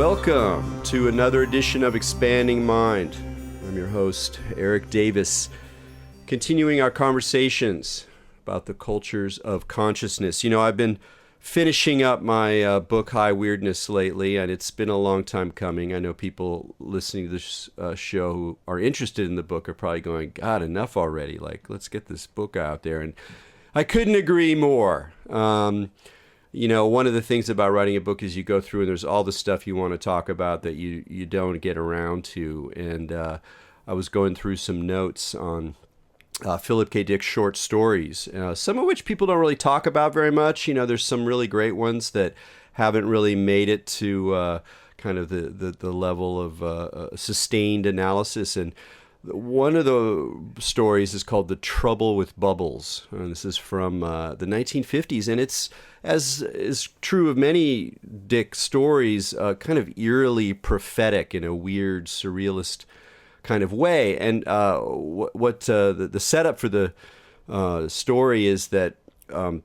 Welcome to another edition of Expanding Mind. I'm your host, Erik Davis, continuing our conversations about the cultures of consciousness. You know, I've been finishing up my book, High Weirdness, lately, and it's been a long time coming. I know people listening to this show who are interested in the book are probably going, God, enough already. Like, let's get this book out there. And I couldn't agree more. You know, one of the things about writing a book is you go through and there's all the stuff you want to talk about that you don't get around to. And I was going through some notes on Philip K. Dick's short stories, some of which people don't really talk about very much. You know, there's some really great ones that haven't really made it to kind of the level of sustained analysis. And one of the stories is called The Trouble with Bubbles. And this is from the 1950s. And it's, as is true of many Dick stories, kind of eerily prophetic in a weird, surrealist kind of way. And what the setup for the story is that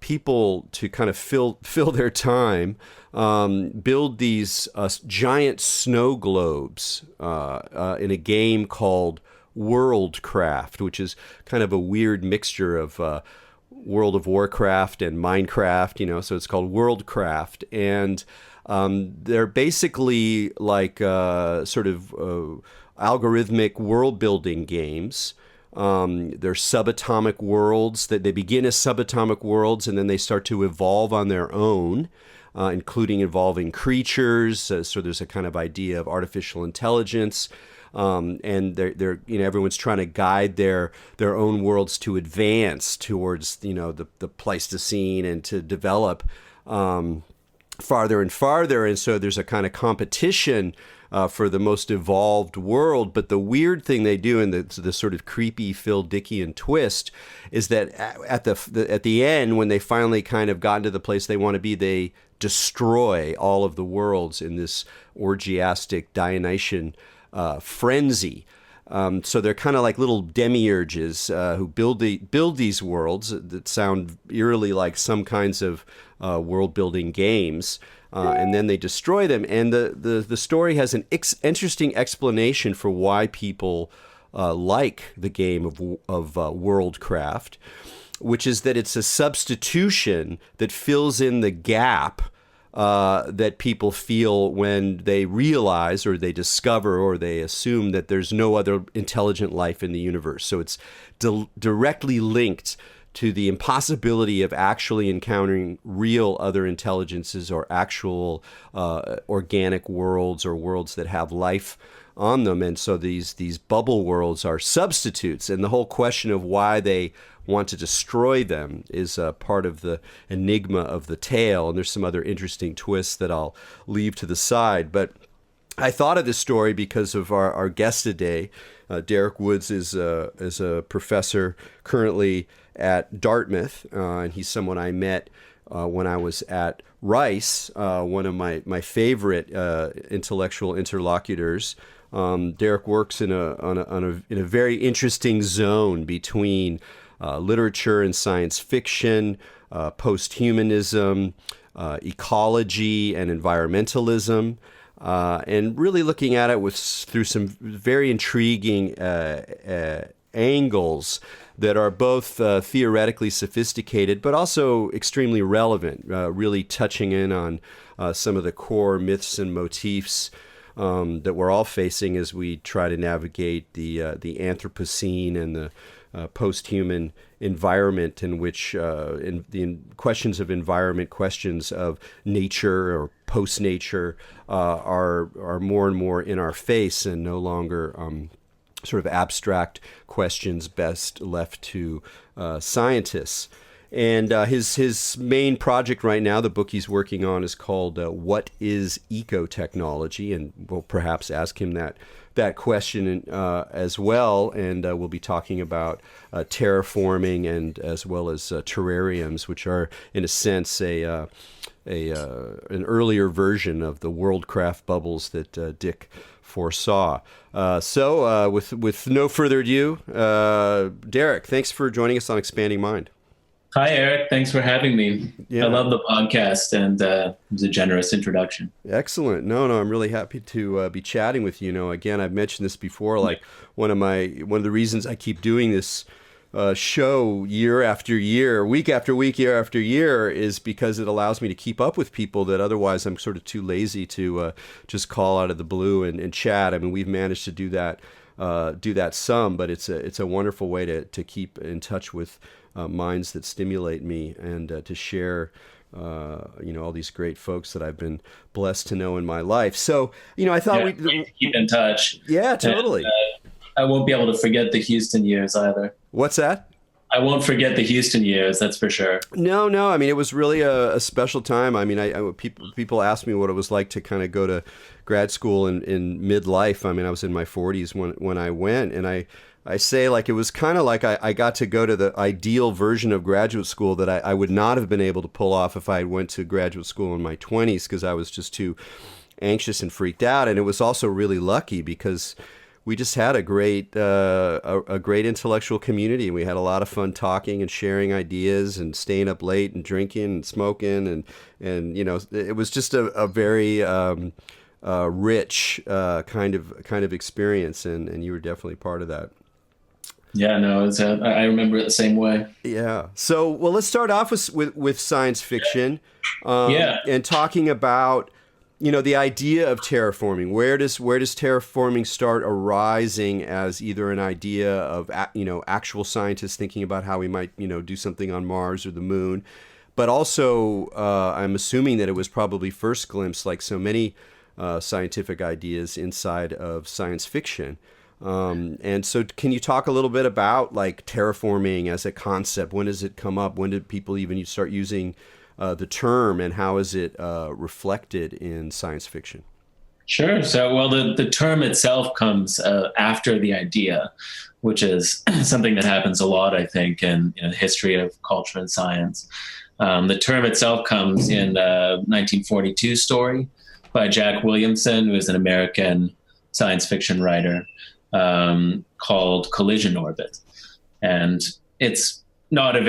people, to kind of fill their time, build these giant snow globes in a game called Worldcraft, which is kind of a weird mixture of World of Warcraft and Minecraft, you know, so it's called Worldcraft. And they're basically like sort of algorithmic world-building games. They're subatomic worlds that they begin as subatomic worlds and then they start to evolve on their own, including evolving creatures. So there's a kind of idea of artificial intelligence. And they're you know, everyone's trying to guide their own worlds to advance towards, you know, the Pleistocene and to develop farther and farther. And so there's a kind of competition for the most evolved world. But the weird thing they do, and the sort of creepy Phil Dickian twist, is that at the end, when they finally kind of gotten to the place they want to be, they destroy all of the worlds in this orgiastic Dionysian frenzy. So they're kind of like little demiurges who build these worlds that sound eerily like some kinds of world-building games, and then they destroy them. And the story has an interesting explanation for why people like the game of Worldcraft, which is that it's a substitution that fills in the gap that people feel when they realize or they discover or they assume that there's no other intelligent life in the universe. So it's directly linked to the impossibility of actually encountering real other intelligences or actual organic worlds or worlds that have life on them. And so these bubble worlds are substitutes. And the whole question of why they want to destroy them is part of the enigma of the tale. And there's some other interesting twists that I'll leave to the side. But I thought of this story because of our guest today. Derek Woods is a professor currently at Dartmouth, and he's someone I met when I was at Rice, one of my favorite intellectual interlocutors. Derek works in a very interesting zone between literature and science fiction, post-humanism, ecology and environmentalism, and really looking at it through some very intriguing angles that are both theoretically sophisticated but also extremely relevant, really touching in on some of the core myths and motifs that we're all facing as we try to navigate the Anthropocene and the post-human environment, in which the questions of environment, questions of nature or post-nature are more and more in our face and no longer sort of abstract questions best left to scientists. And his main project right now, the book he's working on, is called What is Eco-Technology? And we'll perhaps ask him that question as well. And we'll be talking about terraforming and as well as terrariums, which are, in a sense, an earlier version of the Worldcraft bubbles that Dick foresaw. So with no further ado, Derek, thanks for joining us on Expanding Mind. Hi, Eric. Thanks for having me. I Yeah, love the podcast, and it was a generous introduction. excellent. No, I'm really happy to be chatting with you. Again, I've mentioned this before. Like one of the reasons I keep doing this show year after year, week after week, year after year, is because it allows me to keep up with people that otherwise I'm sort of too lazy to just call out of the blue and chat. I mean, we've managed to do that some, but it's a wonderful way to keep in touch with minds that stimulate me and to share. All these great folks that I've been blessed to know in my life. So, I thought Yeah, we, great to keep in touch. yeah, And totally. I won't be able to forget the Houston years either. What's that? I won't forget the Houston years, that's for sure. No. I mean, it was really a special time. I mean, people asked me what it was like to kind of go to grad school in midlife. I mean, I was in my 40s when I went, and I say like it was kind of like I got to go to the ideal version of graduate school that I would not have been able to pull off if I went to graduate school in my 20s because I was just too anxious and freaked out. And it was also really lucky because we just had a great intellectual community. We had a lot of fun talking and sharing ideas and staying up late and drinking and smoking and it was just a very rich kind of experience, and you were definitely part of that. Yeah, no, I remember it the same way. Yeah. So, well, let's start off with science fiction, Yeah, and talking about the idea of terraforming. Where does terraforming start arising as either an idea of actual scientists thinking about how we might do something on Mars or the Moon, but also I'm assuming that it was probably first glimpsed, like so many scientific ideas, inside of science fiction. And so, can you talk a little bit about like terraforming as a concept? When does it come up? When did people even start using the term, and how is it reflected in science fiction? sure. So, well, the term itself comes after the idea, which is something that happens a lot, I think, in the history of culture and science. The term itself comes in a 1942 story by Jack Williamson, who is an American science fiction writer, called Collision Orbit. And it's it's not a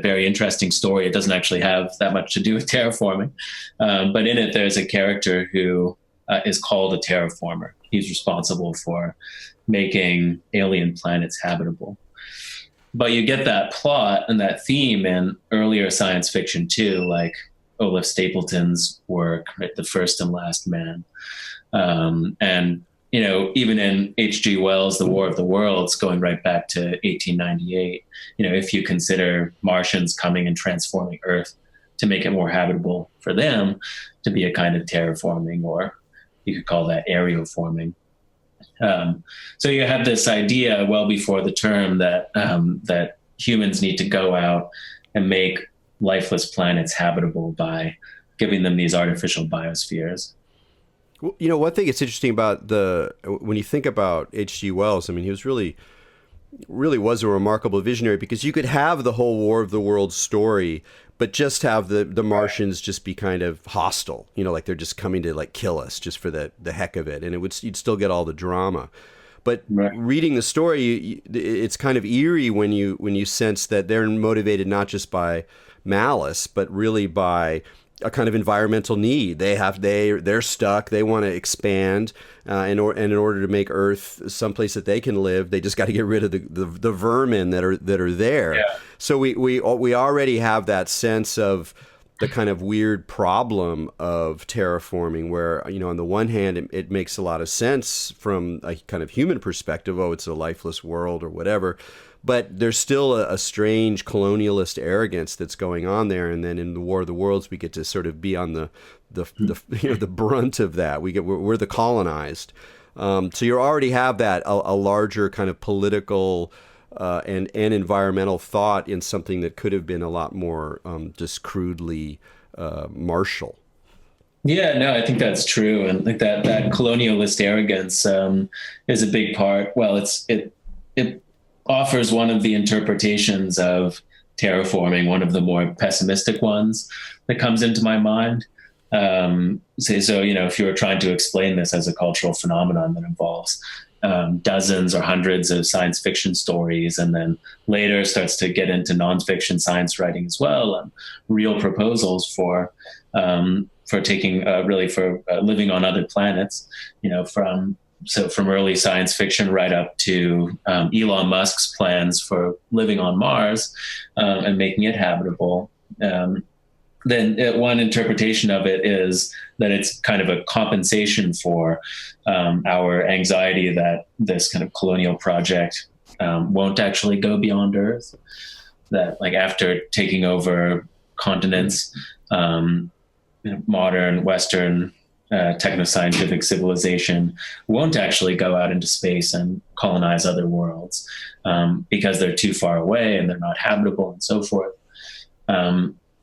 very interesting story. It doesn't actually have that much to do with terraforming. But in it, there's a character who is called a terraformer. He's responsible for making alien planets habitable. But you get that plot and that theme in earlier science fiction too, like Olaf Stapleton's work, right, The First and Last Man. And even in H.G. Wells' The War of the Worlds, going right back to 1898, if you consider Martians coming and transforming Earth to make it more habitable for them, to be a kind of terraforming, or you could call that aeroforming. So you have this idea well before the term that humans need to go out and make lifeless planets habitable by giving them these artificial biospheres. Well, one thing that's interesting about when you think about H.G. Wells, I mean, he was really was a remarkable visionary, because you could have the whole War of the Worlds story, but just have the Martians just be kind of hostile, like they're just coming to like kill us just for the heck of it, and you'd still get all the drama. But Right. reading the story, it's kind of eerie when you sense that they're motivated not just by malice, but really by a kind of environmental need. They're stuck. They want to expand, and in order to make Earth someplace that they can live, they just got to get rid of the vermin that are there. Yeah. So we already have that sense of the kind of weird problem of terraforming, where on the one hand it makes a lot of sense from a kind of human perspective. Oh, it's a lifeless world or whatever. But there's still a strange colonialist arrogance that's going on there, and then in the War of the Worlds, we get to sort of be on the brunt of that. We're the colonized, so you already have that a larger kind of political and environmental thought in something that could have been a lot more just crudely martial. Yeah, no, I think that's true, and like that colonialist arrogance is a big part. Well, it offers one of the interpretations of terraforming, one of the more pessimistic ones that comes into my mind. So if you were trying to explain this as a cultural phenomenon that involves dozens or hundreds of science fiction stories, and then later starts to get into nonfiction science writing as well, and real proposals for taking for living on other planets. From early science fiction right up to Elon Musk's plans for living on Mars and making it habitable. Then one interpretation of it is that it's kind of a compensation for our anxiety that this kind of colonial project won't actually go beyond Earth. That, like, after taking over continents, modern Western techno-scientific civilization won't actually go out into space and colonize other worlds because they're too far away and they're not habitable and so forth.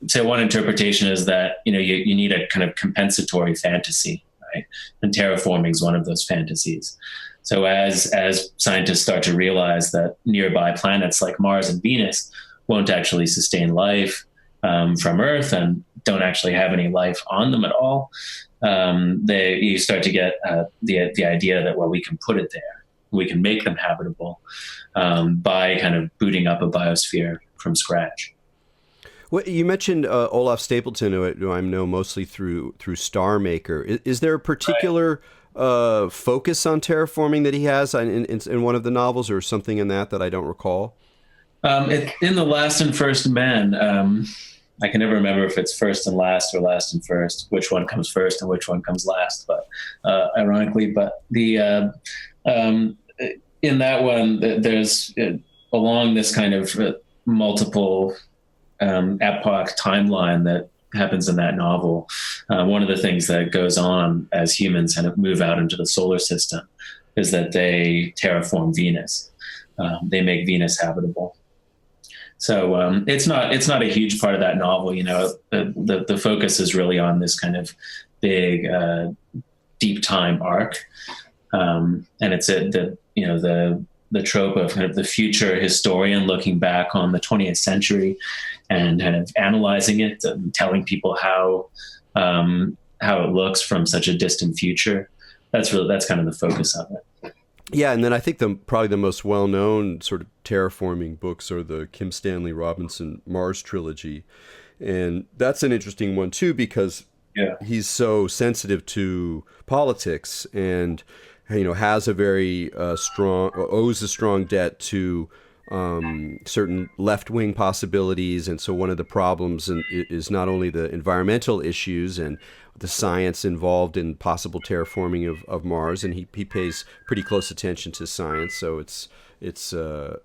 So one interpretation is that you need a kind of compensatory fantasy, right? And terraforming is one of those fantasies. So as scientists start to realize that nearby planets like Mars and Venus won't actually sustain life from Earth and don't actually have any life on them at all, you start to get the idea that, well, we can put it there, we can make them habitable by kind of booting up a biosphere from scratch. Well, you mentioned Olaf Stapleton, who I know mostly through Star Maker. Is there a particular focus on terraforming that he has in one of the novels, or something in that I don't recall? In The Last and First Men, I can never remember if it's first and last or last and first, which one comes first and which one comes last, but ironically. But in that one, there's along this kind of multiple epoch timeline that happens in that novel. One of the things that goes on as humans kind of move out into the solar system is that they terraform Venus. They make Venus habitable. So it's not a huge part of that novel. The focus is really on this kind of big deep time arc, and it's the trope of kind of the future historian looking back on the 20th century and kind of analyzing it and telling people how it looks from such a distant future. That's kind of the focus of it. Yeah, and then I think probably the most well-known sort of terraforming books are the Kim Stanley Robinson Mars trilogy, and that's an interesting one too because he's so sensitive to politics and has a very owes a strong debt to certain left-wing possibilities. And so one of the problems is not only the environmental issues and the science involved in possible terraforming of Mars, and he pays pretty close attention to science. So it's a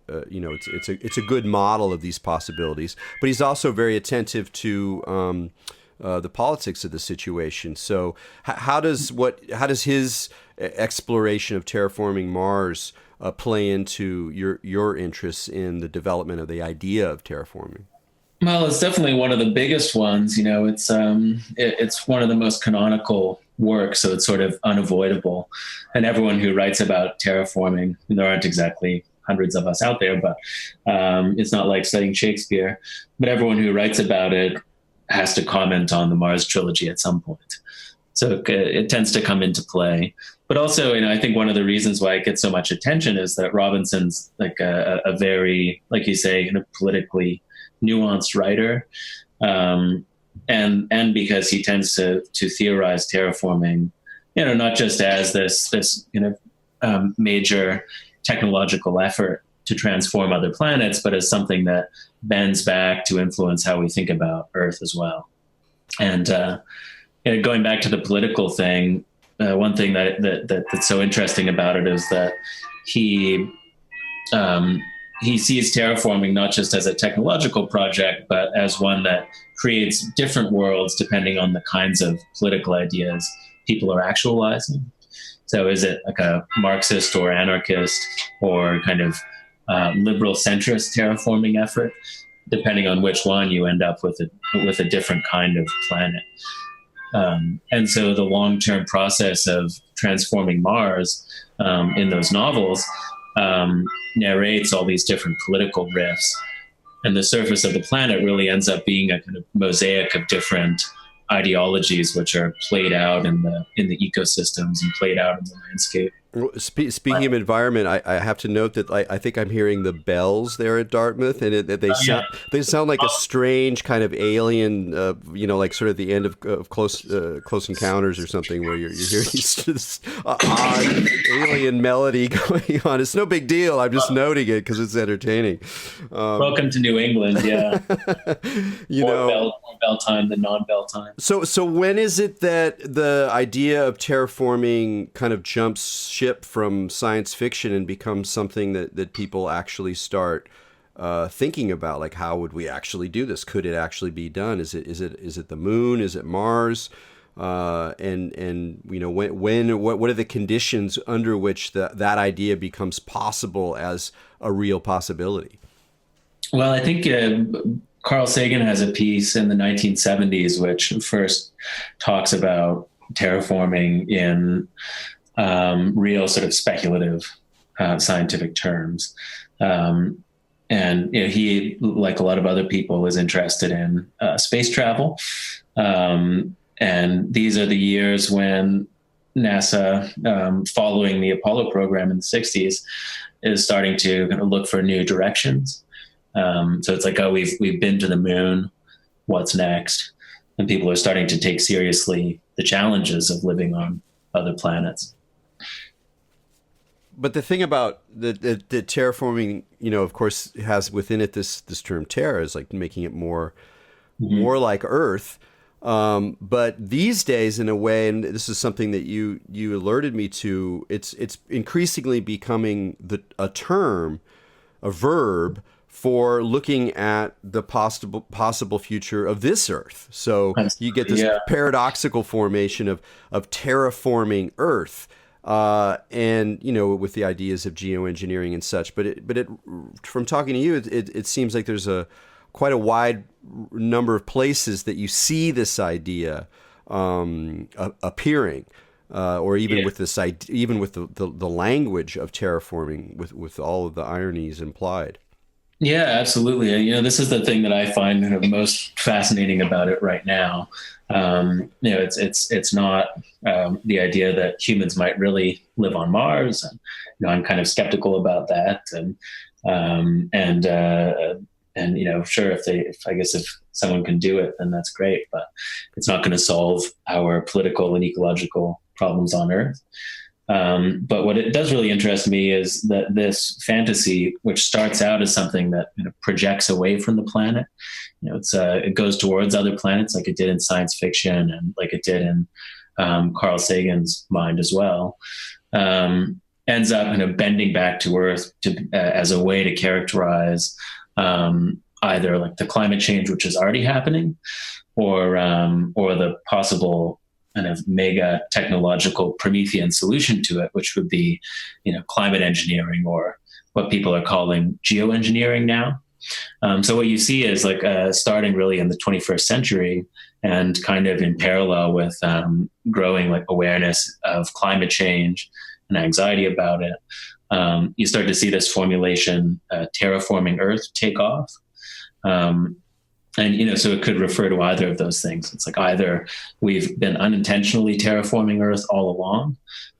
good model of these possibilities. But he's also very attentive to the politics of the situation. So how does his exploration of terraforming Mars play into your interests in the development of the idea of terraforming? Well, it's definitely one of the biggest ones. It's one of the most canonical works, so it's sort of unavoidable. And everyone who writes about terraforming, and there aren't exactly hundreds of us out there, but it's not like studying Shakespeare. But everyone who writes about it has to comment on the Mars trilogy at some point. So it tends to come into play. But also, I think one of the reasons why it gets so much attention is that Robinson's like a very, like you say, kind of politically nuanced writer, and because he tends to theorize terraforming, not just as this major technological effort to transform other planets, but as something that bends back to influence how we think about Earth as well. And going back to the political thing, one thing that's so interesting about it is that he sees terraforming not just as a technological project, but as one that creates different worlds depending on the kinds of political ideas people are actualizing. So is it like a Marxist or anarchist or kind of liberal centrist terraforming effort? Depending on which one, you end up with a different kind of planet. And so the long-term process of transforming Mars in those novels narrates all these different political rifts, and the surface of the planet really ends up being a kind of mosaic of different ideologies, which are played out in the ecosystems and played out in the landscape. Well, speaking of environment, I have to note that I think I'm hearing the bells there at Dartmouth, and Yeah. they sound like a strange kind of alien, like sort of the end of Close Encounters or something, where you're hearing this odd alien melody going on. It's no big deal. I'm just noting it because it's entertaining. Welcome to New England. Yeah. You know. More bell time than non-bell time. So when is it that the idea of terraforming kind of jumps ship from science fiction and becomes something that people actually start thinking about? Like, how would we actually do this? Could it actually be done? Is it the moon? Is it Mars? And what are the conditions under which that idea becomes possible as a real possibility? Well, I think Carl Sagan has a piece in the 1970s which first talks about terraforming in real sort of speculative scientific terms. And he, like a lot of other people, is interested in space travel. And these are the years when NASA, following the Apollo program in the 60s, is starting to kind of look for new directions. So it's like, oh, we've been to the moon. What's next? And people are starting to take seriously the challenges of living on other planets. But the thing about the terraforming, of course, has within it this term terra, is like making it more like Earth. But these days, in a way, and this is something that you alerted me to, it's increasingly becoming a term, a verb for looking at the possible future of this Earth. So you get this paradoxical formation of terraforming Earth. And with the ideas of geoengineering and such, but from talking to you, it seems like there's quite a wide number of places that you see this idea appearing, or even with this idea, even with the language of terraforming, with all of the ironies implied. Yeah, absolutely. This is the thing that I find kind of most fascinating about it right now. It's not the idea that humans might really live on Mars, and I'm kind of skeptical about that. And sure, if someone can do it, then that's great. But it's not going to solve our political and ecological problems on Earth. But what it does really interest me is that this fantasy, which starts out as something that projects away from the planet, it goes towards other planets, like it did in science fiction and like it did in Carl Sagan's mind as well, ends up bending back to Earth as a way to characterize either like the climate change, which is already happening, or the possible kind of mega technological Promethean solution to it, which would be, climate engineering, or what people are calling geo-engineering now. So what you see is like starting really in the 21st century, and kind of in parallel with growing like awareness of climate change and anxiety about it, you start to see this formulation, terraforming Earth, take off. And, so it could refer to either of those things. It's like either we've been unintentionally terraforming Earth all along.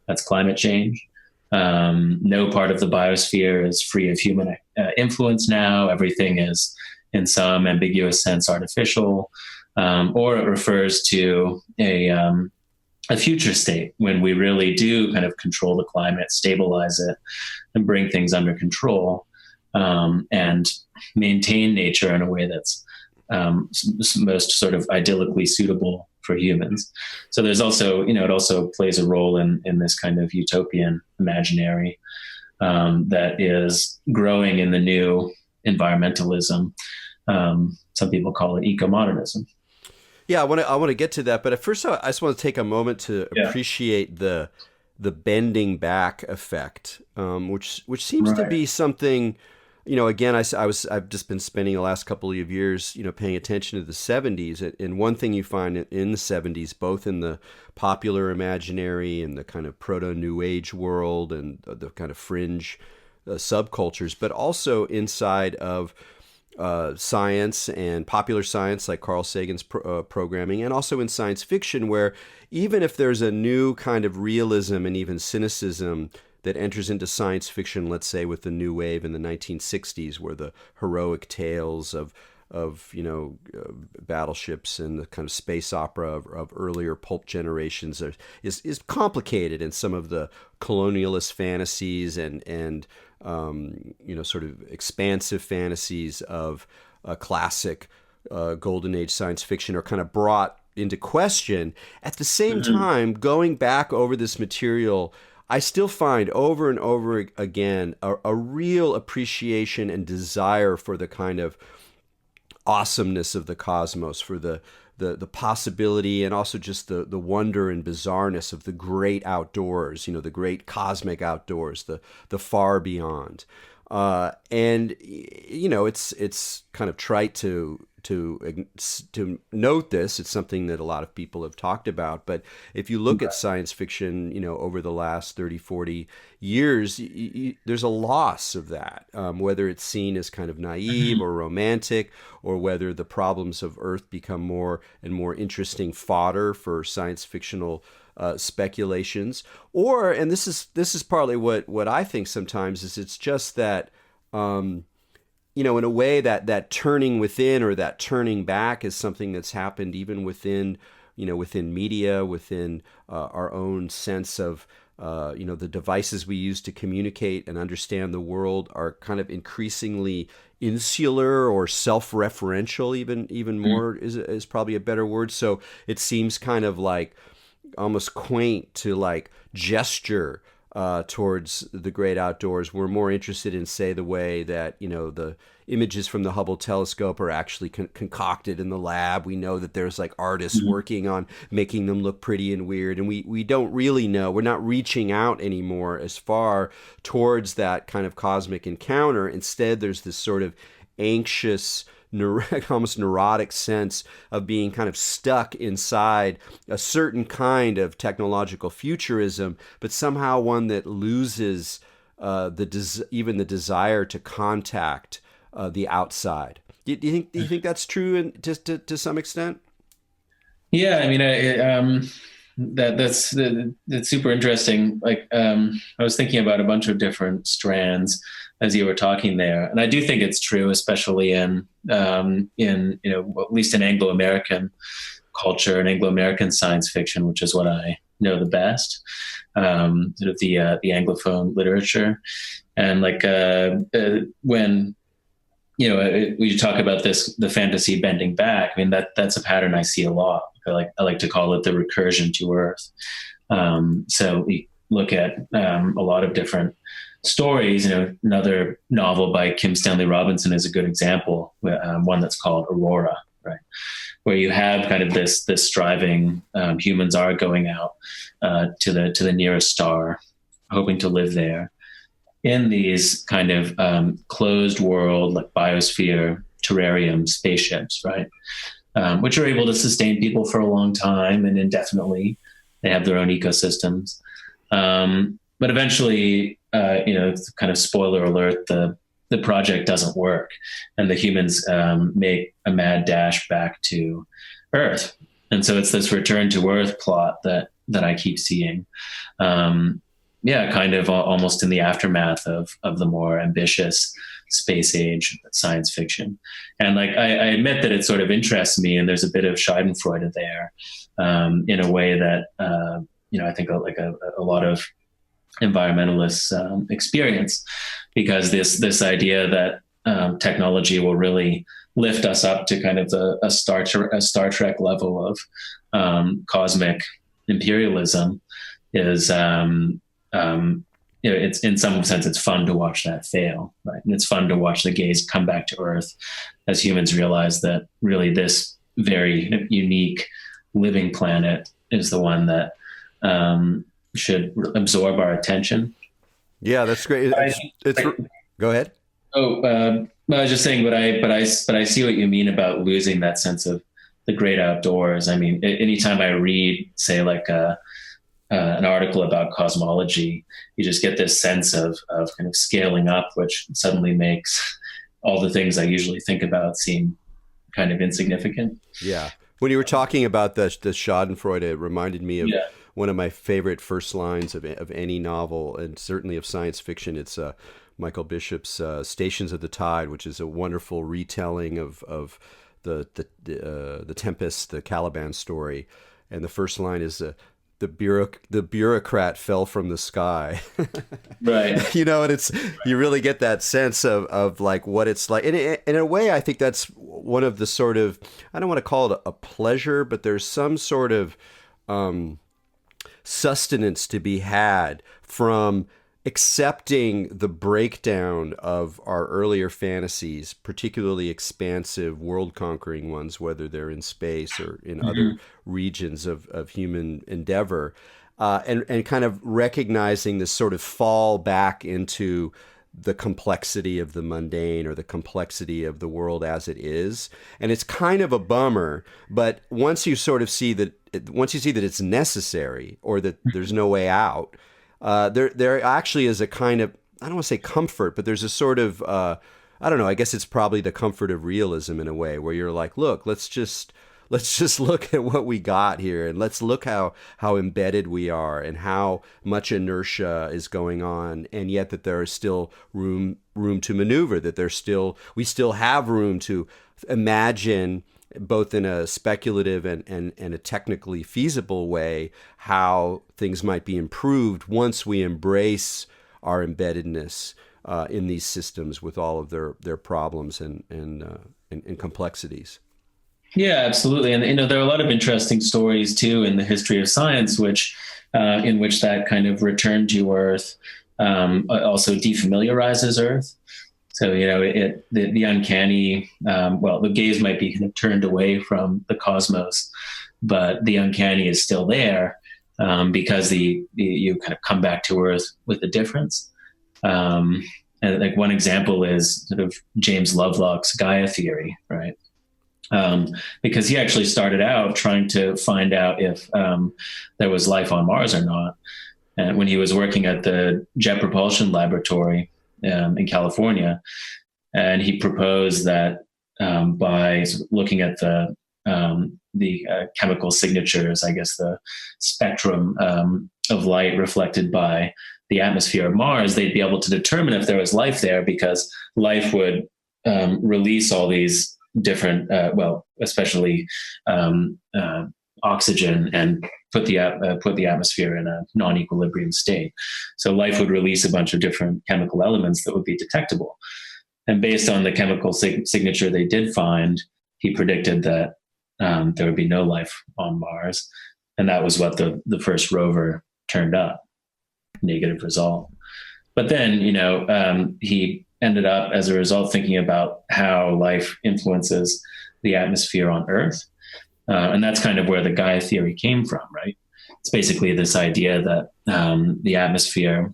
That's climate change. No part of the biosphere is free of human influence now. Everything is, in some ambiguous sense, artificial. Or it refers to a future state when we really do kind of control the climate, stabilize it, and bring things under control, and maintain nature in a way that's most sort of idyllically suitable for humans. So there's also, it also plays a role in this kind of utopian imaginary that is growing in the new environmentalism. Some people call it eco-modernism. Yeah, I want to get to that, but at first I just want to take a moment to appreciate the bending back effect, which seems to be something. Again, I've just been spending the last couple of years, paying attention to the 70s. And one thing you find in the 70s, both in the popular imaginary and the kind of proto-New Age world and the kind of fringe subcultures, but also inside of science and popular science, like Carl Sagan's programming, and also in science fiction, where even if there's a new kind of realism and even cynicism that enters into science fiction, let's say with the new wave in the 1960s, where the heroic tales of battleships and the kind of space opera of earlier pulp generations is complicated, and some of the colonialist fantasies and sort of expansive fantasies of classic golden age science fiction are kind of brought into question. At the same time, going back over this material, I still find over and over again a real appreciation and desire for the kind of awesomeness of the cosmos, for the possibility, and also just the wonder and bizarreness of the great outdoors, the great cosmic outdoors, the far beyond. And it's kind of trite to note this. It's something that a lot of people have talked about, but if you look at science fiction, over the last 30, 40 years, there's a loss of that, whether it's seen as kind of naive or romantic, or whether the problems of Earth become more and more interesting fodder for science fictional speculations, and this is partly what I think sometimes is it's just that, in a way that turning within or that turning back is something that's happened even within media, within our own sense of, the devices we use to communicate and understand the world are kind of increasingly insular or self-referential, even more is probably a better word. So it seems kind of like almost quaint to like gesture towards the great outdoors. We're more interested in, say, the way that, the images from the Hubble telescope are actually concocted in the lab. We know that there's like artists working on making them look pretty and weird. And we don't really know. We're not reaching out anymore as far towards that kind of cosmic encounter. Instead, there's this sort of anxious, almost neurotic sense of being kind of stuck inside a certain kind of technological futurism, but somehow one that loses even the desire to contact the outside. Do you think that's true, just to some extent? Yeah, I mean, that's super interesting. Like, I was thinking about a bunch of different strands as you were talking there, and I do think it's true, especially in at least in Anglo-American culture and Anglo-American science fiction, which is what I know the best, sort of the Anglophone literature, and like when we talk about the fantasy bending back. I mean, that's a pattern I see a lot. I like to call it the recursion to Earth. So we look at a lot of different stories. Another novel by Kim Stanley Robinson is a good example. One that's called Aurora, right, where you have kind of this striving humans are going out to the nearest star, hoping to live there in these kind of closed world, like biosphere, terrarium spaceships, right? Which are able to sustain people for a long time and indefinitely. They have their own ecosystems. But eventually, kind of spoiler alert, the project doesn't work, and the humans make a mad dash back to Earth. And so it's this return to Earth plot that I keep seeing. Kind of almost in the aftermath of the more ambitious space age science fiction. And like, I admit that it sort of interests me, and there's a bit of Schadenfreude there, in a way that, I think like a lot of environmentalists experience, because this idea that technology will really lift us up to kind of a Star Trek level of cosmic imperialism is, it's in some sense, it's fun to watch that fail, right? And it's fun to watch the gaze come back to Earth as humans realize that really this very unique living planet is the one that should absorb our attention. Yeah, that's great. Go ahead. I was just saying, but I see what you mean about losing that sense of the great outdoors. I mean, anytime I read, say, like an article about cosmology, you just get this sense of kind of scaling up, which suddenly makes all the things I usually think about seem kind of insignificant. Yeah. When you were talking about the Schadenfreude, it reminded me of one of my favorite first lines of any novel, and certainly of science fiction. It's Michael Bishop's Stations of the Tide, which is a wonderful retelling of the Tempest, the Caliban story. And the first line is the bureaucrat fell from the sky. Right. You know, and it's, you really get that sense of like what it's like. And in a way, I think that's one of the sort of, I don't want to call it a pleasure, but there's some sort of sustenance to be had from accepting the breakdown of our earlier fantasies, particularly expansive, world-conquering ones, whether they're in space or in other regions of human endeavor, and kind of recognizing this sort of fall back into the complexity of the mundane or the complexity of the world as it is. And it's kind of a bummer, but once you sort of see that, it's necessary or that there's no way out, there actually is a kind of, I don't want to say comfort, but there's a sort of, I don't know, I guess it's probably the comfort of realism in a way, where you're like, look, let's just look at what we got here, and let's look how embedded we are and how much inertia is going on, and yet that there is still room to maneuver, that we still have room to imagine, both in a speculative and a technically feasible way, how things might be improved once we embrace our embeddedness in these systems with all of their problems and complexities. Yeah, absolutely. And, there are a lot of interesting stories too in the history of science, which, in which that kind of return to Earth also defamiliarizes Earth. So, the uncanny, the gaze might be kind of turned away from the cosmos, but the uncanny is still there, because you kind of come back to Earth with a difference. And like one example is sort of James Lovelock's Gaia theory, right? Because he actually started out trying to find out if there was life on Mars or not. And when he was working at the Jet Propulsion Laboratory in California, and he proposed that by looking at the chemical signatures, I guess the spectrum of light reflected by the atmosphere of Mars, they'd be able to determine if there was life there, because life would release all these different, especially oxygen, and put the atmosphere in a non-equilibrium state. So life would release a bunch of different chemical elements that would be detectable. And based on the chemical signature they did find, he predicted that there would be no life on Mars. And that was what the first rover turned up. Negative result. But then, he ended up, as a result, thinking about how life influences the atmosphere on Earth. And that's kind of where the Gaia theory came from, right? It's basically this idea that the atmosphere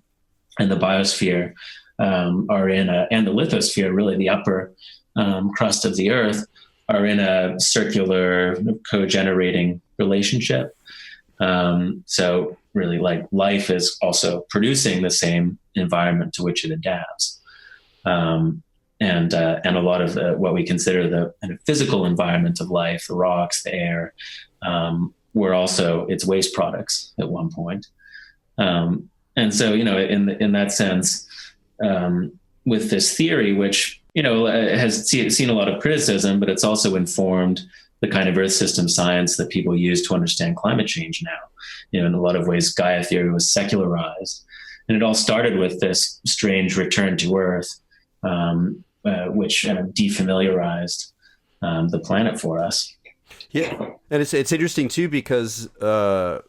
and the biosphere are in and the lithosphere, really the upper crust of the Earth, are in a circular co-generating relationship. So really, like, life is also producing the same environment to which it adapts. And a lot of what we consider the kind of physical environment of life, the rocks, the air, were also its waste products at one point. And so, in that sense, with this theory, which, has seen a lot of criticism, but it's also informed the kind of Earth system science that people use to understand climate change now. In a lot of ways, Gaia theory was secularized. And it all started with this strange return to Earth, which defamiliarized the planet for us. Yeah, and it's interesting too, because the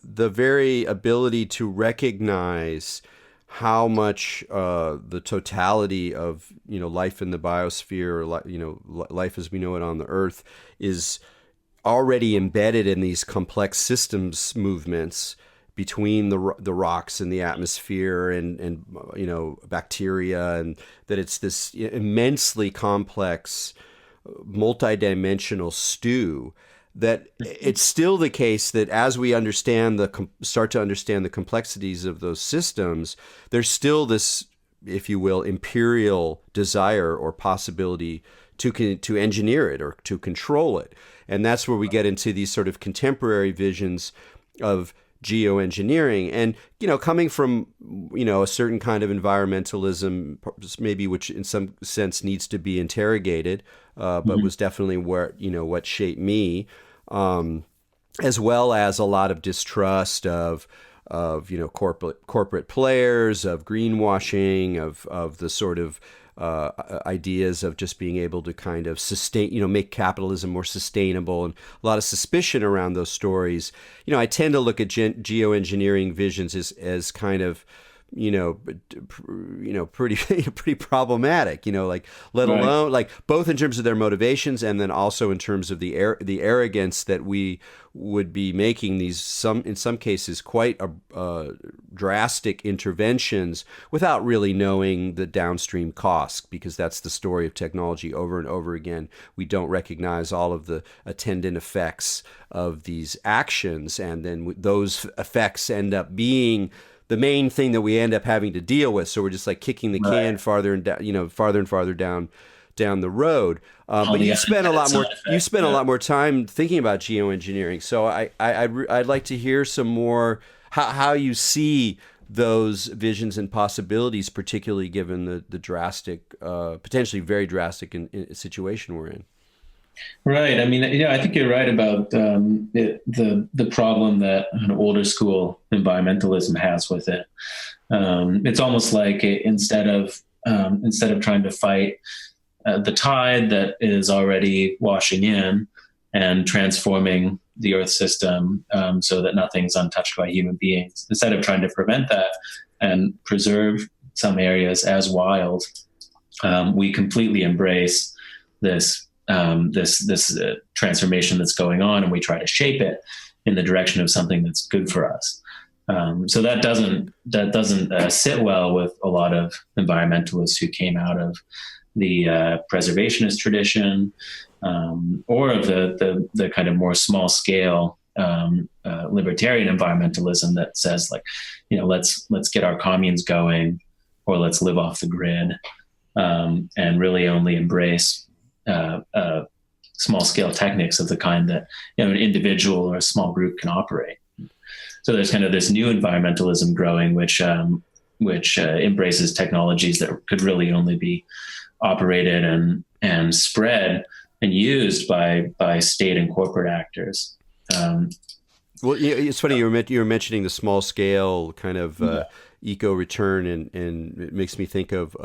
very ability to recognize how much the totality of life in the biosphere, or life as we know it on the Earth, is already embedded in these complex systems movements between the rocks and the atmosphere and bacteria, and that it's this immensely complex, multidimensional stew, that it's still the case that as we start to understand the complexities of those systems, there's still this if you will, imperial desire or possibility to engineer it or to control it. And that's where we get into these sort of contemporary visions of geoengineering. And, coming from, a certain kind of environmentalism, maybe which in some sense needs to be interrogated, but was definitely where, what shaped me, as well as a lot of distrust of corporate players, of greenwashing, of the sort of ideas of just being able to kind of sustain, make capitalism more sustainable, and a lot of suspicion around those stories. I tend to look at geoengineering visions as kind of, pretty problematic, let alone like both in terms of their motivations and then also in terms of the arrogance that we would be making these in some cases quite drastic interventions without really knowing the downstream costs, because that's the story of technology over and over again. We don't recognize all of the attendant effects of these actions, and then those effects end up being the main thing that we end up having to deal with. So we're just like kicking the can farther and down, farther and farther down the road. But you spend a lot more time thinking about geoengineering. So I'd like to hear some more how you see those visions and possibilities, particularly given the drastic, potentially very drastic situation we're in. Right. I mean, I think you're right about the problem that an older school environmentalism has with it. It's almost like instead of trying to fight the tide that is already washing in and transforming the Earth system so that nothing's untouched by human beings, instead of trying to prevent that and preserve some areas as wild, we completely embrace this transformation that's going on, and we try to shape it in the direction of something that's good for us. So that doesn't sit well with a lot of environmentalists who came out of the preservationist tradition, or of the kind of more small scale libertarian environmentalism that says, like, let's get our communes going, or let's live off the grid, and really only embrace small scale techniques of the kind that an individual or a small group can operate. So there's kind of this new environmentalism growing, which embraces technologies that could really only be operated and spread and used by state and corporate actors. Well, it's funny you were mentioning the small scale kind of eco return, and it makes me think of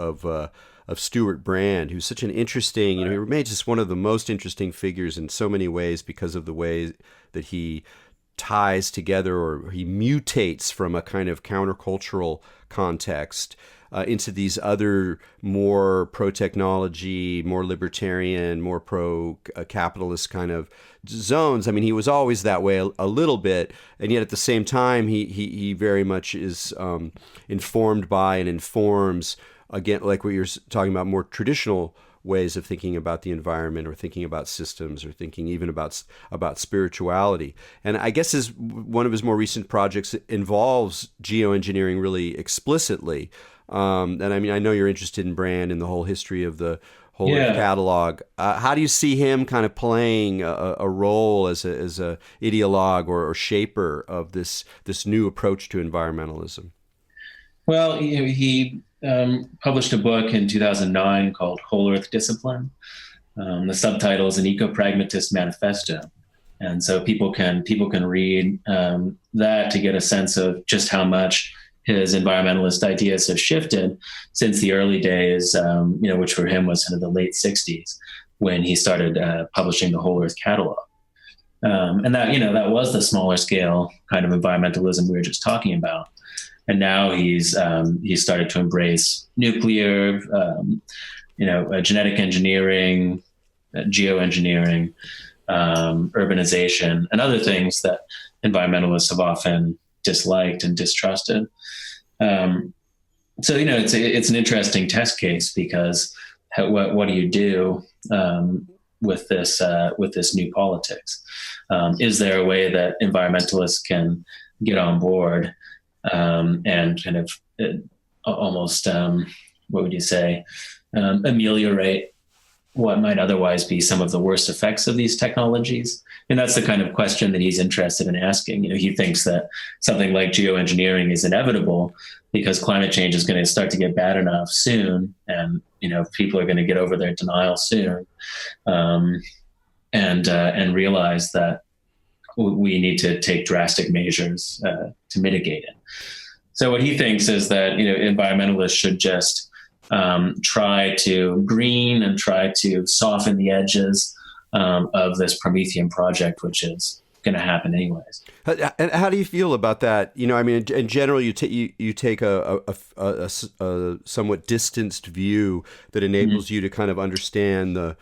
Stuart Brand, who's such an interesting, he remains just one of the most interesting figures in so many ways because of the way that he ties together, or he mutates from a kind of countercultural context into these other more pro-technology, more libertarian, more pro-capitalist kind of zones. I mean, he was always that way a little bit, and yet at the same time, he very much is informed by and informs, again, like what you're talking about, more traditional ways of thinking about the environment, or thinking about systems, or thinking even about spirituality. And I guess one of his more recent projects involves geoengineering really explicitly. And I mean, I know you're interested in Brand and the whole history of the whole catalog. How do you see him kind of playing a role as a ideologue or shaper of this new approach to environmentalism? Well, he published a book in 2009 called Whole Earth Discipline. The subtitle is An Eco-Pragmatist Manifesto. And so people can read that to get a sense of just how much his environmentalist ideas have shifted since the early days, which for him was kind of the late 60s, when he started publishing the Whole Earth catalog. And that was the smaller scale kind of environmentalism we were just talking about. And now he's started to embrace nuclear, genetic engineering, geoengineering, urbanization, and other things that environmentalists have often disliked and distrusted. So it's an interesting test case, because what do you do with this new politics? Is there a way that environmentalists can get on board and kind of almost what would you say, ameliorate what might otherwise be some of the worst effects of these technologies? And that's the kind of question that he's interested in asking. He thinks that something like geoengineering is inevitable because climate change is going to start to get bad enough soon, and people are going to get over their denial soon, and realize that we need to take drastic measures to mitigate it. So what he thinks is that environmentalists should just try to green and try to soften the edges of this Promethean project, which is going to happen anyways. And how do you feel about that? In general, you take a somewhat distanced view that enables you to kind of understand the,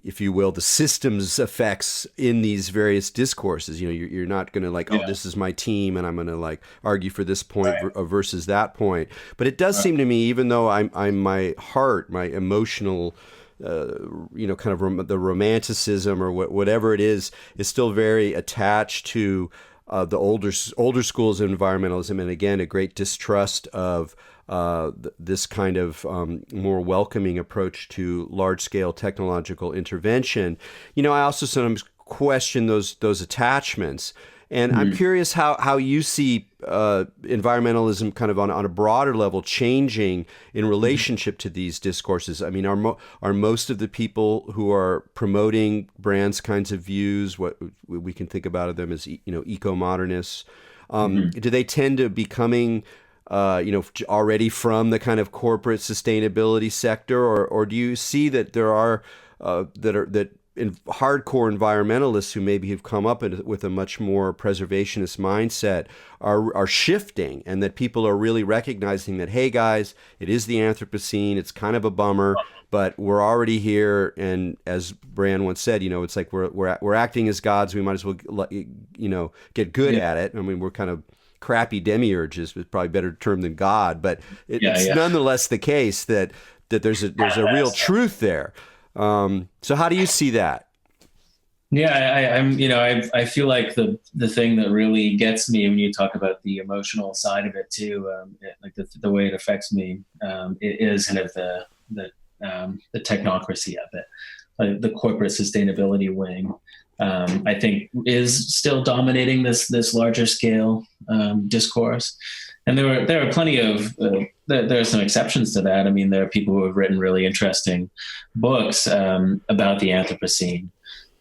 if you will, the systems effects in these various discourses. You're not going to oh, this is my team and I'm going to argue for this point versus that point. But it does seem to me, even though I'm my heart, my emotional, kind of the romanticism or whatever it is still very attached to the older schools of environmentalism, and again, a great distrust of this kind of more welcoming approach to large-scale technological intervention. I also sometimes question those attachments. And I'm curious how you see environmentalism kind of on a broader level changing in relationship to these discourses. Are most of the people who are promoting Brand's kinds of views, what we can think about them as eco-modernists, do they tend to becoming already from the kind of corporate sustainability sector, or do you see that there are hardcore environmentalists who maybe have come up with a much more preservationist mindset are shifting, and that people are really recognizing that, hey guys, it is the Anthropocene, it's kind of a bummer, but we're already here, and as Brand once said, it's like we're acting as gods, we might as well get good at it. We're kind of crappy demiurges, is probably a better term than God, but it's nonetheless the case that there's a real truth there. So how do you see that? Yeah, I feel like the thing that really gets me when you talk about the emotional side of it too, the way it affects me, it is kind of the technocracy of it, the corporate sustainability wing. I think is still dominating this larger scale discourse, and there are plenty of there are some exceptions to that. There are people who have written really interesting books about the Anthropocene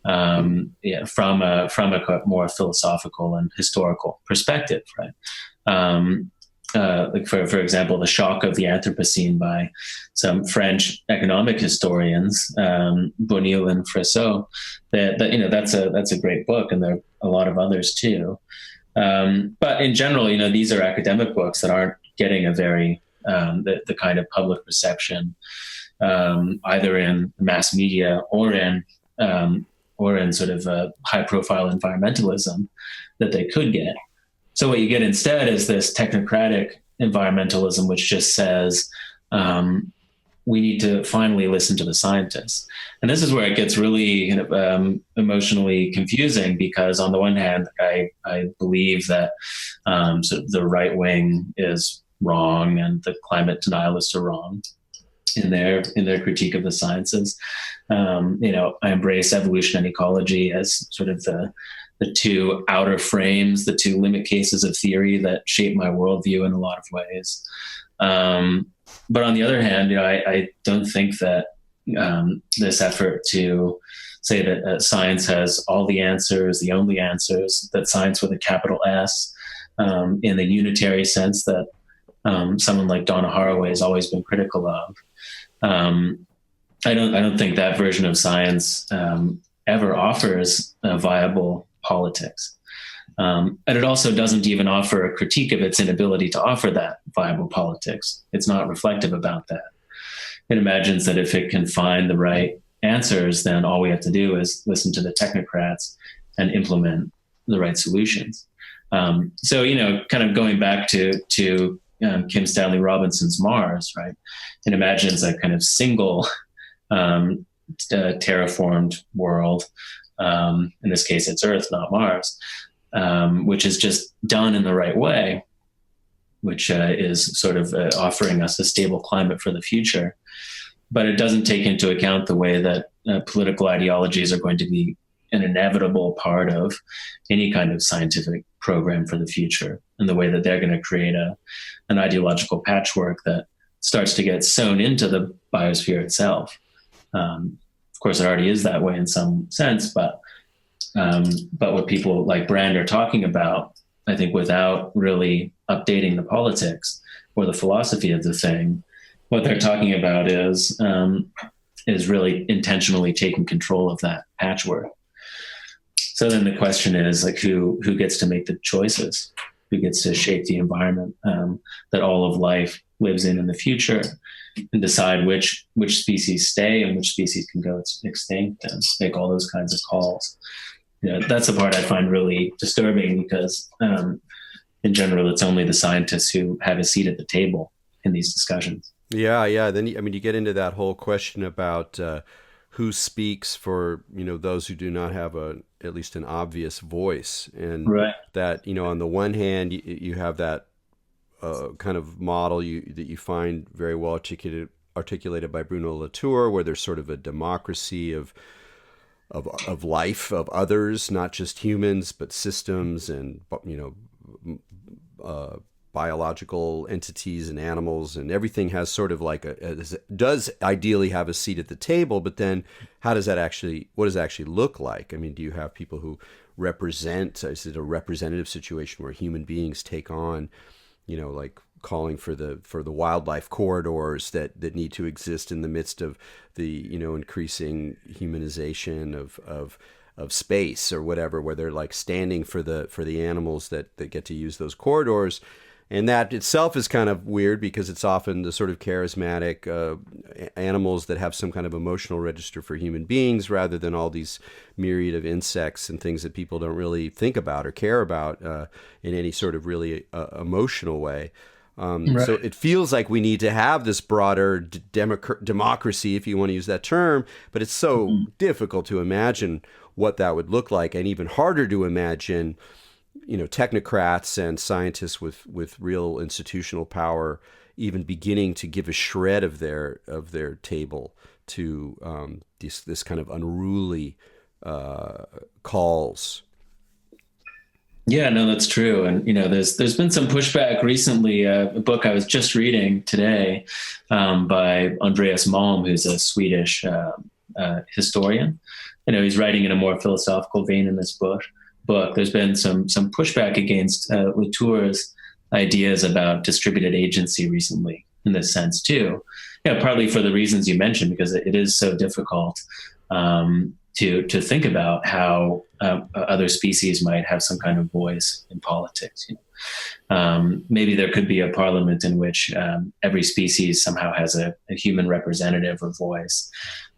from a more philosophical and historical perspective, right? Like for example, The Shock of the Anthropocene by some French economic historians, Bonil and Fresseau. That's a great book, and there are a lot of others too. But in general, these are academic books that aren't getting a very the kind of public reception either in mass media or in sort of high-profile environmentalism that they could get. So what you get instead is this technocratic environmentalism, which just says we need to finally listen to the scientists. And this is where it gets really emotionally confusing, because on the one hand, I believe that sort of the right wing is wrong and the climate denialists are wrong in their critique of the sciences. I embrace evolution and ecology as sort of the two outer frames, the two limit cases of theory that shape my worldview in a lot of ways. But on the other hand, I don't think that this effort to say that science has all the answers, the only answers, that science with a capital S, in the unitary sense that someone like Donna Haraway has always been critical of. I don't think that version of science ever offers a viable politics. And it also doesn't even offer a critique of its inability to offer that viable politics. It's not reflective about that. It imagines that if it can find the right answers, then all we have to do is listen to the technocrats and implement the right solutions. So, kind of going back to Kim Stanley Robinson's Mars, right? It imagines a kind of single terraformed world. In this case, it's Earth, not Mars, which is just done in the right way. which is sort of offering us a stable climate for the future. But it doesn't take into account the way that political ideologies are going to be an inevitable part of any kind of scientific program for the future, and the way that they're going to create an ideological patchwork that starts to get sewn into the biosphere itself. Of course, it already is that way in some sense, but what people like Brand are talking about, I think, without really updating the politics or the philosophy of the thing, what they're talking about is really intentionally taking control of that patchwork. So then the question is, like, who gets to make the choices? Who gets to shape the environment that all of life lives in the future, and decide which species stay and which species can go extinct, and make all those kinds of calls? That's the part I find really disturbing, because in general, it's only the scientists who have a seat at the table in these discussions. Yeah. Then, you get into that whole question about who speaks for, those who do not have at least an obvious voice. And right. That, on the one hand, you have that kind of model that you find very well articulated by Bruno Latour, where there's sort of a democracy of life, of others, not just humans, but systems and, biological entities and animals, and everything has sort of like does ideally have a seat at the table. But then what does it actually look like? Do you have people who represent, is it a representative situation where human beings take on, like calling for the wildlife corridors that need to exist in the midst of the, increasing humanization of space or whatever, where they're like standing for the animals that get to use those corridors. And that itself is kind of weird, because it's often the sort of charismatic animals that have some kind of emotional register for human beings, rather than all these myriad of insects and things that people don't really think about or care about in any sort of really emotional way. Right. So it feels like we need to have this broader democracy, if you want to use that term, but it's so difficult to imagine what that would look like, and even harder to imagine technocrats and scientists with real institutional power even beginning to give a shred of their table to this kind of unruly calls. Yeah, no, that's true. And, there's been some pushback recently. A book I was just reading today by Andreas Malm, who's a Swedish historian. He's writing in a more philosophical vein in this book. There's been some pushback against Latour's ideas about distributed agency recently, in this sense too. Partly for the reasons you mentioned, because it is so difficult to think about how other species might have some kind of voice in politics. Maybe there could be a parliament in which every species somehow has a human representative or voice.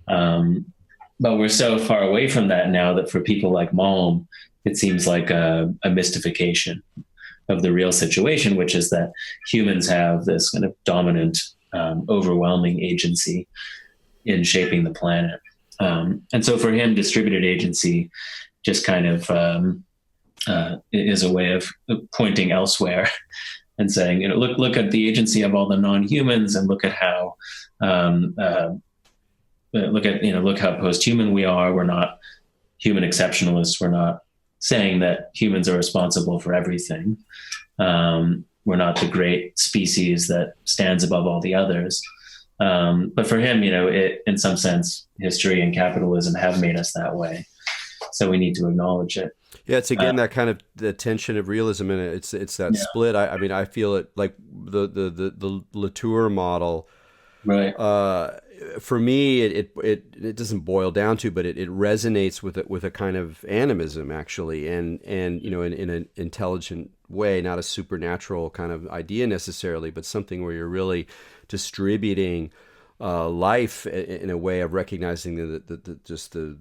But we're so far away from that now that for people like Malm, it seems like a mystification of the real situation, which is that humans have this kind of dominant, overwhelming agency in shaping the planet. And so for him, distributed agency just kind of is a way of pointing elsewhere and saying, look at the agency of all the non-humans, and look at how look how post-human we are. We're not human exceptionalists. We're not saying that humans are responsible for everything. We're not the great species that stands above all the others. But for him, in some sense, history and capitalism have made us that way. So we need to acknowledge it. Yeah, it's again that kind of the tension of realism, and it's that split. I feel it like the Latour model. Right. For me, it doesn't boil down to, but it resonates with a kind of animism, actually, and in an intelligent way, not a supernatural kind of idea necessarily, but something where you're really distributing life in a way of recognizing the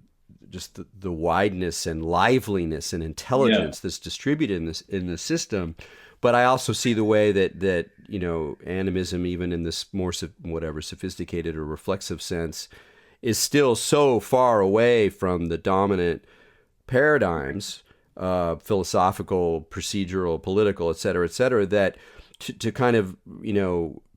wideness and liveliness and intelligence that's distributed in the system. But I also see the way that animism, even in this more sophisticated or reflexive sense, is still so far away from the dominant paradigms, philosophical, procedural, political, et cetera, that to kind of,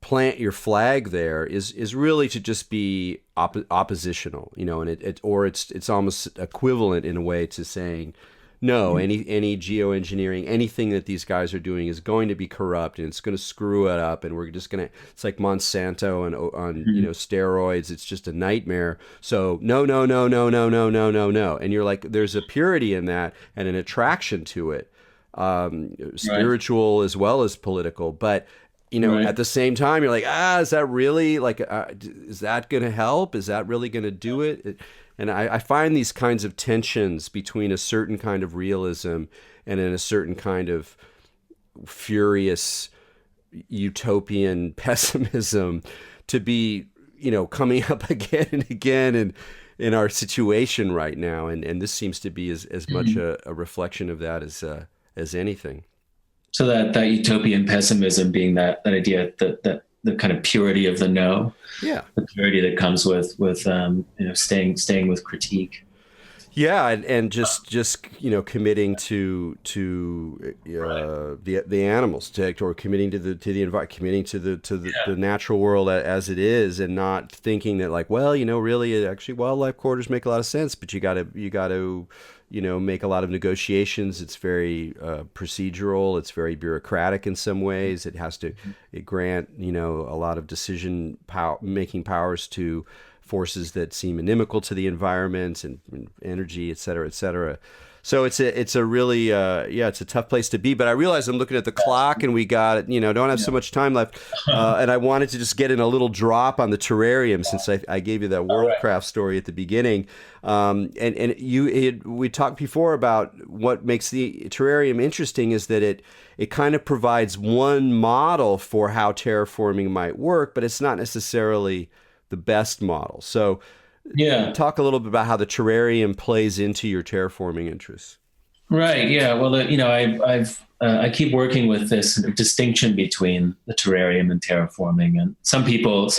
plant your flag there is really to just be oppositional, and it's almost equivalent in a way to saying, no, any geoengineering, anything that these guys are doing is going to be corrupt and it's going to screw it up, and we're just going to, it's like Monsanto and on steroids. It's just a nightmare. So no, no, no, no, no, no, no, no, no. And you're like, there's a purity in that and an attraction to it, spiritual as well as political. But at the same time, you're like, is that really is that going to help? Is that really going to do it? And I find these kinds of tensions between a certain kind of realism and in a certain kind of furious utopian pessimism to be, coming up again and again in our situation right now. And this seems to be as much a reflection of that as anything. So that utopian pessimism being that idea that the kind of purity of the no, the purity that comes with staying with critique. Yeah, and just committing to the animals, or committing to the environment, committing to the natural world as it is, and not thinking that really actually wildlife corridors make a lot of sense, but you got to make a lot of negotiations. It's very procedural. It's very bureaucratic in some ways. It has to grant a lot of decision making powers to forces that seem inimical to the environment and energy, et cetera, et cetera. So it's a really it's a tough place to be. But I realize I'm looking at the clock and we got don't have so much time left. And I wanted to just get in a little drop on the terrarium since I gave you that Worldcraft story at the beginning. We talked before about what makes the terrarium interesting is that it kind of provides one model for how terraforming might work, but it's not necessarily the best model. So talk a little bit about how the terrarium plays into your terraforming interests. Right. Yeah. Well, I keep working with this sort of distinction between the terrarium and terraforming, and some people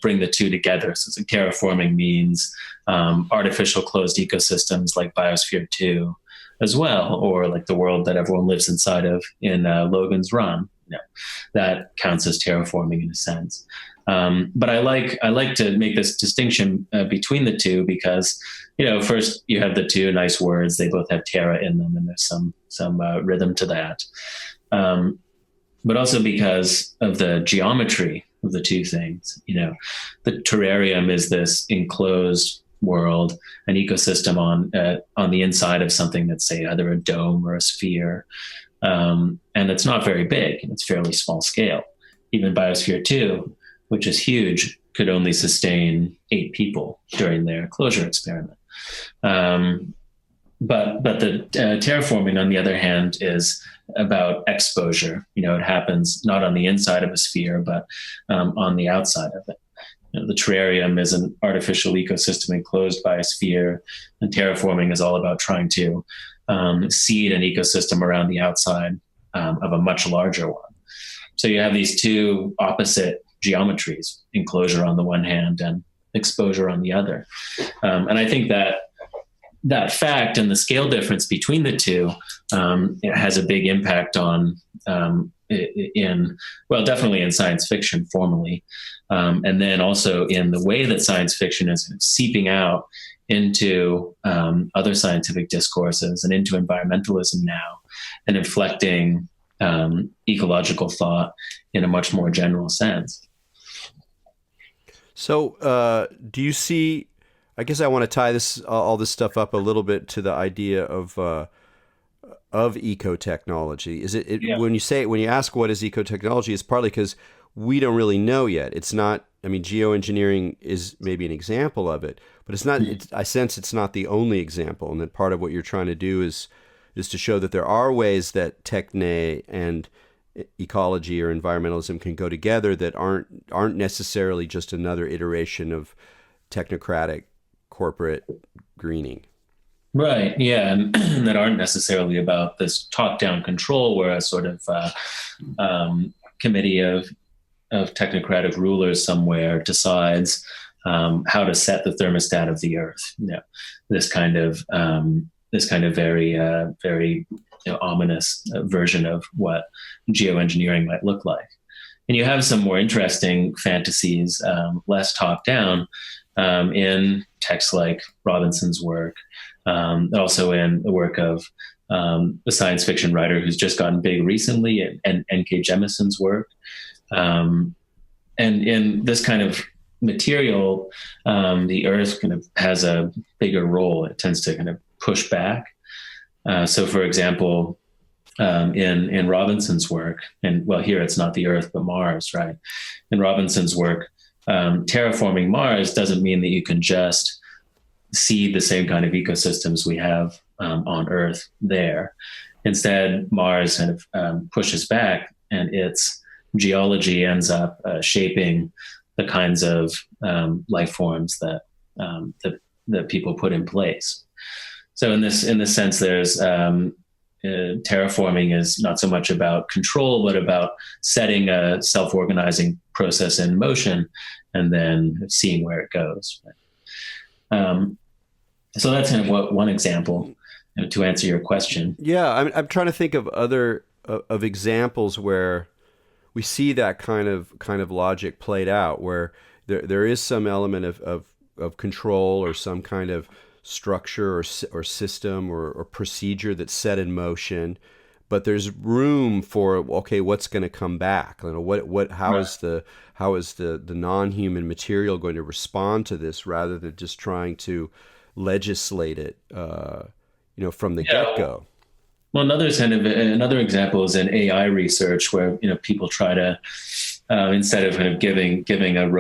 bring the two together. So terraforming means artificial closed ecosystems like Biosphere 2 as well, or like the world that everyone lives inside of in Logan's Run. That counts as terraforming in a sense. But I like to make this distinction between the two because, first you have the two nice words. They both have terra in them, and there's some rhythm to that. But also because of the geometry of the two things. The terrarium is this enclosed world, an ecosystem on the inside of something that's, say, either a dome or a sphere. And it's not very big. It's fairly small scale. Even Biosphere 2, which is huge, could only sustain 8 people during their closure experiment. But the terraforming, on the other hand, is about exposure. It happens not on the inside of a sphere, but on the outside of it. The terrarium is an artificial ecosystem enclosed by a sphere, and terraforming is all about trying to seed an ecosystem around the outside of a much larger one. So you have these two opposite geometries, enclosure on the one hand and exposure on the other. And I think that fact and the scale difference between the two it has a big impact on definitely in science fiction formally, and then also in the way that science fiction is seeping out into other scientific discourses and into environmentalism now, and inflecting ecological thought in a much more general sense. So do you see, I guess I want to tie all this stuff up a little bit to the idea of eco-technology. Is it when you ask what is eco-technology, it's partly because we don't really know yet. It's not, geoengineering is maybe an example of it, but it's not, I sense it's not the only example, and that part of what you're trying to do is to show that there are ways that techne and ecology or environmentalism can go together that aren't necessarily just another iteration of technocratic corporate greening. Right. Yeah. And that aren't necessarily about this top-down control where a sort of committee of technocratic rulers somewhere decides how to set the thermostat of the earth. This kind of very, very ominous version of what geoengineering might look like. And you have some more interesting fantasies, less top down, in texts like Robinson's work, also in the work of a science fiction writer who's just gotten big recently, and N.K. Jemison's work. And in this kind of material, the Earth kind of has a bigger role. It tends to kind of push back. So, for example, in Robinson's work, and well, here it's not the Earth, but Mars, right? In Robinson's work, terraforming Mars doesn't mean that you can just see the same kind of ecosystems we have on Earth there. Instead, Mars kind of pushes back, and its geology ends up shaping the kinds of life forms that people put in place. So in this sense, there's terraforming is not so much about control, but about setting a self-organizing process in motion and then seeing where it goes. So that's kind of one example, to answer your question. Yeah, I'm trying to think of other of examples where we see that kind of logic played out, where there is some element of control or some kind of structure or system or procedure that's set in motion, but there's room for, okay, what's going to come back? You know, how is the non-human material going to respond to this, rather than just trying to legislate it, from the get-go? Well, another example is in AI research, where people try to instead of kind of giving a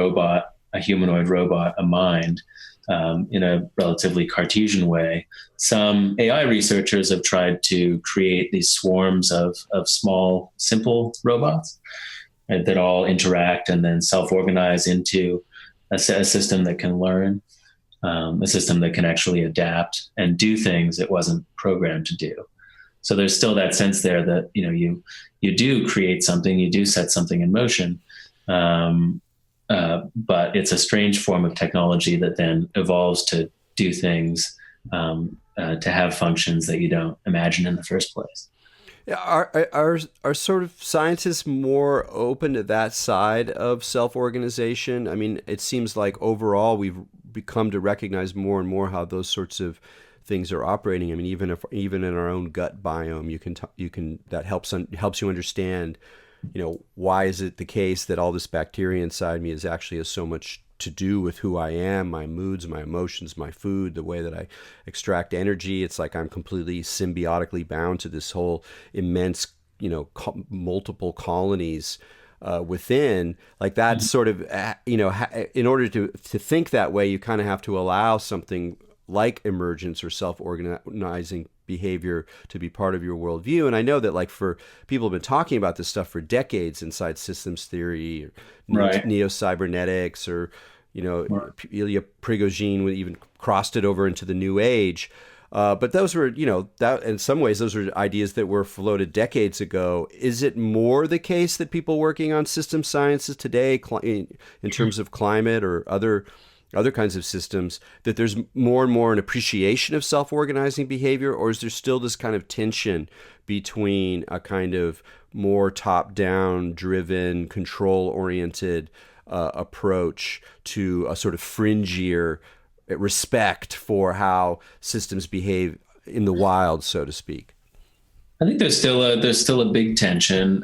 humanoid robot a mind in a relatively Cartesian way, some AI researchers have tried to create these swarms of small, simple robots that all interact and then self-organize into a system that can learn, a system that can actually adapt and do things it wasn't programmed to do. So there's still that sense there that you do create something, you do set something in motion, but it's a strange form of technology that then evolves to do things, to have functions that you don't imagine in the first place. Are sort of scientists more open to that side of self-organization? I mean, it seems like overall we've become to recognize more and more how those sorts of things are operating. I mean, even in our own gut biome, you can that helps you understand, why is it the case that all this bacteria inside me is actually has so much to do with who I am, my moods, my emotions, my food, the way that I extract energy. It's like I'm completely symbiotically bound to this whole immense, multiple colonies within. Like that sort of, in order to think that way, you kind of have to allow something like emergence or self-organizing behavior to be part of your worldview. And I know that, like, for people who've been talking about this stuff for decades inside systems theory, or neo-cybernetics, or Ilya Prigogine even crossed it over into the New Age. But those were, that in some ways, those are ideas that were floated decades ago. Is it more the case that people working on system sciences today, in terms of climate or other kinds of systems, that there's more and more an appreciation of self-organizing behavior, or is there still this kind of tension between a kind of more top-down driven, control-oriented approach to a sort of fringier respect for how systems behave in the wild, so to speak? I think there's still a big tension,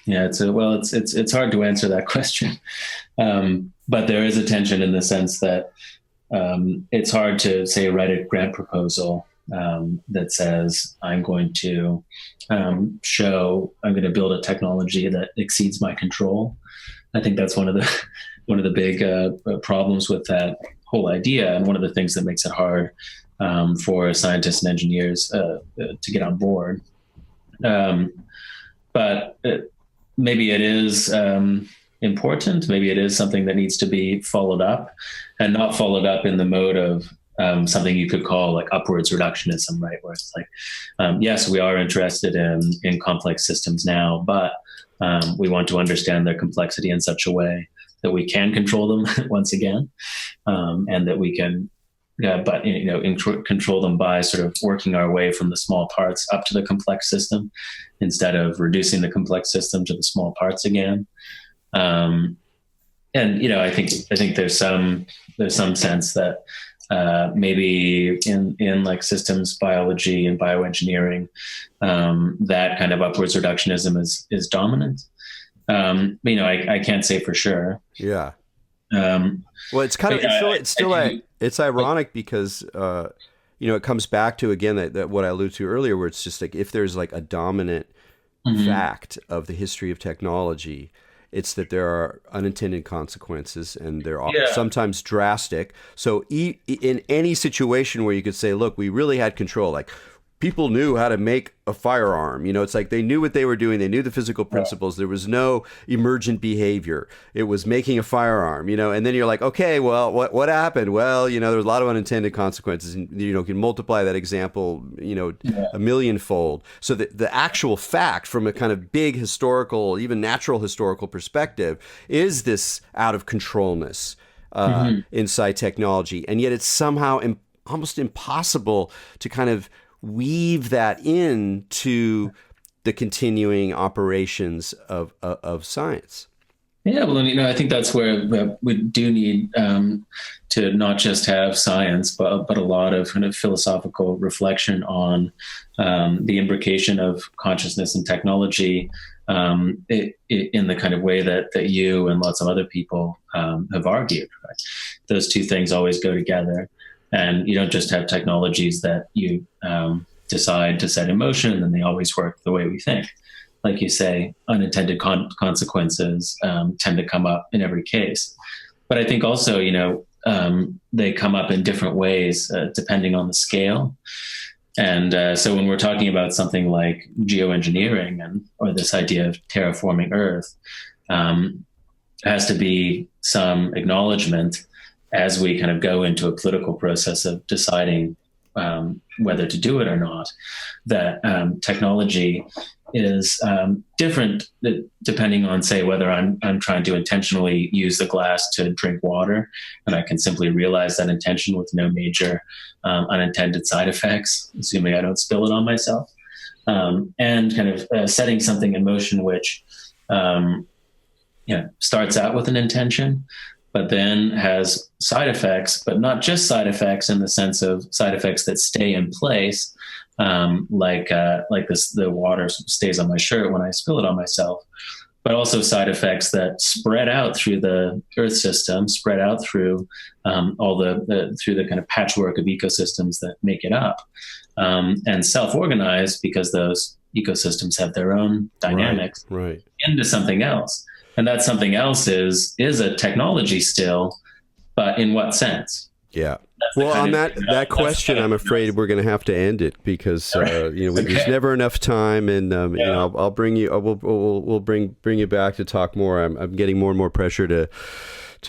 it's hard to answer that question. But there is a tension in the sense that it's hard to, say, write a grant proposal that says, I'm going to build a technology that exceeds my control. I think that's one of the big problems with that whole idea, and one of the things that makes it hard for scientists and engineers to get on board. But maybe it is important. Maybe it is something that needs to be followed up, and not followed up in the mode of something you could call like upwards reductionism, right? Where it's like, yes, we are interested in complex systems now, but we want to understand their complexity in such a way that we can control them once again, and that we can but control them by sort of working our way from the small parts up to the complex system, instead of reducing the complex system to the small parts again. And I think there's some sense that maybe in like systems biology and bioengineering, that kind of upwards reductionism is dominant. I can't say for sure. Yeah. Well, it's kind of it's ironic because it comes back to again that what I alluded to earlier, where it's just like if there's like a dominant fact of the history of technology, it's that there are unintended consequences, and they're sometimes drastic. So in any situation where you could say, look, we really had control, like people knew how to make a firearm, it's like they knew what they were doing. They knew the physical principles. There was no emergent behavior. It was making a firearm, and then you're like, okay, well, what happened? Well, there's a lot of unintended consequences, and you can multiply that example, a millionfold. So the actual fact from a kind of big historical, even natural historical perspective is this out of controlness inside technology. And yet it's somehow almost impossible to kind of weave that into the continuing operations of science. Yeah, well, I think that's where we do need to not just have science, but a lot of kind of philosophical reflection on the imbrication of consciousness and technology in the kind of way that you and lots of other people have argued. Right? Those two things always go together. And you don't just have technologies that you decide to set in motion and then they always work the way we think. Like you say, unintended consequences tend to come up in every case. But I think also, they come up in different ways depending on the scale. And so when we're talking about something like geoengineering or this idea of terraforming Earth, has to be some acknowledgement as we kind of go into a political process of deciding whether to do it or not, that technology is different depending on, say, whether I'm trying to intentionally use the glass to drink water, and I can simply realize that intention with no major unintended side effects, assuming I don't spill it on myself, and kind of setting something in motion which starts out with an intention, but then has side effects, but not just side effects in the sense of side effects that stay in place, like the water stays on my shirt when I spill it on myself, but also side effects that spread out through the Earth system, spread out through through the kind of patchwork of ecosystems that make it up, and self-organize because those ecosystems have their own dynamics into something else. And that something else is a technology still, but in what sense? Yeah. Well, on that question, I'm afraid we're going to have to end it because there's never enough time, and I'll bring you. We'll bring you back to talk more. I'm getting more and more pressure to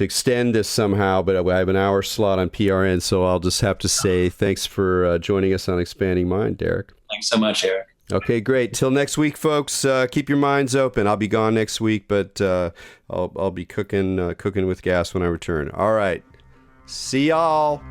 extend this somehow, but I have an hour slot on PRN, so I'll just have to say thanks for joining us on Expanding Mind, Derek. Thanks so much, Erik. Okay, great. Till next week, folks. Keep your minds open. I'll be gone next week, but I'll be cooking with gas when I return. All right. See y'all.